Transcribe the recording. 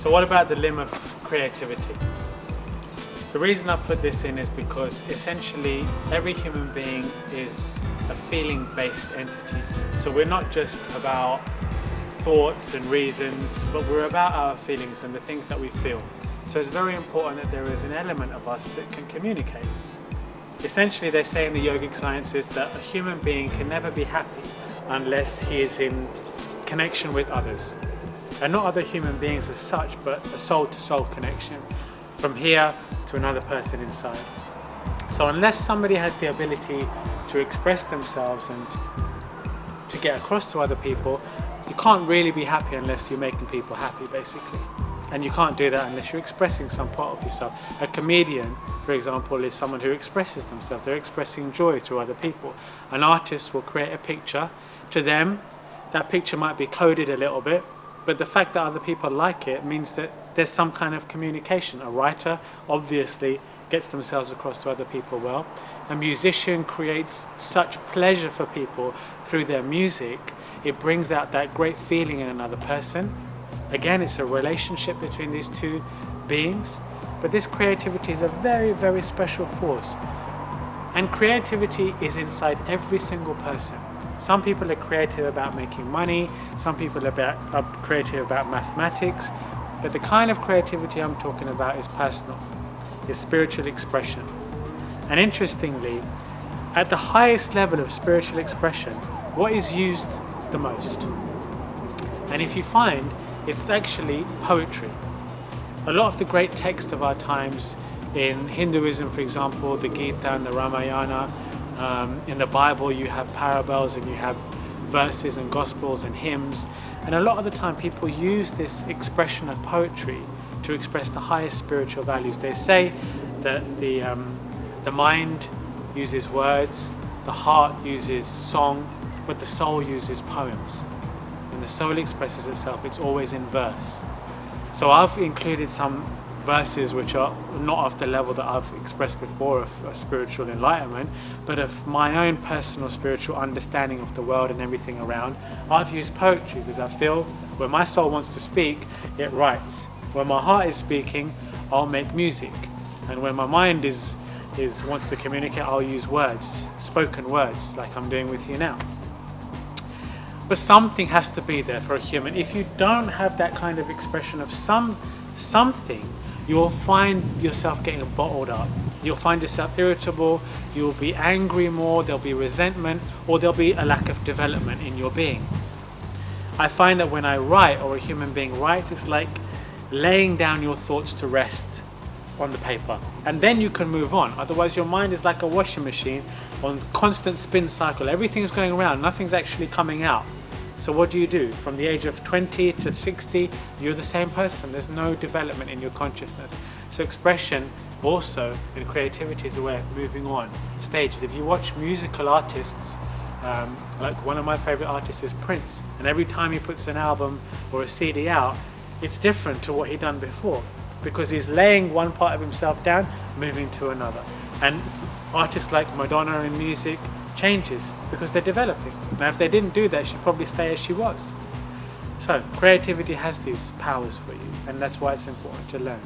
So what about the limb of creativity? The reason I put this in is because essentially every human being is a feeling-based entity. So we're not just about thoughts and reasons, but we're about our feelings and the things that we feel. So it's very important that there is an element of us that can communicate. Essentially, they say in the yogic sciences that a human being can never be happy unless he is in connection with others. And not other human beings as such, but a soul-to-soul connection from here to another person inside. So unless somebody has the ability to express themselves and to get across to other people, you can't really be happy unless you're making people happy, basically. And you can't do that unless you're expressing some part of yourself. A comedian, for example, is someone who expresses themselves. They're expressing joy to other people. An artist will create a picture. To them, that picture might be coded a little bit, but the fact that other people like it means that there's some kind of communication. A writer obviously gets themselves across to other people well. A musician creates such pleasure for people through their music. It brings out that great feeling in another person. Again, it's a relationship between these two beings. But this creativity is a very, very special force. And creativity is inside every single person. Some people are creative about making money. Some people are creative about mathematics. But the kind of creativity I'm talking about is personal. It's spiritual expression. And interestingly, at the highest level of spiritual expression, what is used the most? And if you find, it's actually poetry. A lot of the great texts of our times, in Hinduism, for example, the Gita and the Ramayana, in the Bible you have parables and you have verses and gospels and hymns, and a lot of the time people use this expression of poetry to express the highest spiritual values. They say that the mind uses words, the heart uses song, but the soul uses poems. When the soul expresses itself, it's always in verse. So I've included some verses which are not of the level that I've expressed before of spiritual enlightenment, but of my own personal spiritual understanding of the world and everything around. I've used poetry because I feel when my soul wants to speak, it writes. When my heart is speaking, I'll make music. And when my mind wants to communicate, I'll use words, spoken words, like I'm doing with you now. But something has to be there for a human. If you don't have that kind of expression of something, you'll find yourself getting bottled up. You'll find yourself irritable, you'll be angry more, there'll be resentment, or there'll be a lack of development in your being. I find that when I write, or a human being writes, it's like laying down your thoughts to rest on the paper, and then you can move on. Otherwise your mind is like a washing machine on constant spin cycle. Everything's going around, nothing's actually coming out. So what do? From the age of 20 to 60, you're the same person. There's no development in your consciousness. So expression also in creativity is a way of moving on stages. If you watch musical artists, like one of my favorite artists is Prince, and every time he puts an album or a CD out, it's different to what he'd done before, because he's laying one part of himself down, moving to another. And artists like Madonna in music changes because they're developing. Now if they didn't do that, she'd probably stay as she was. So creativity has these powers for you, and that's why it's important to learn.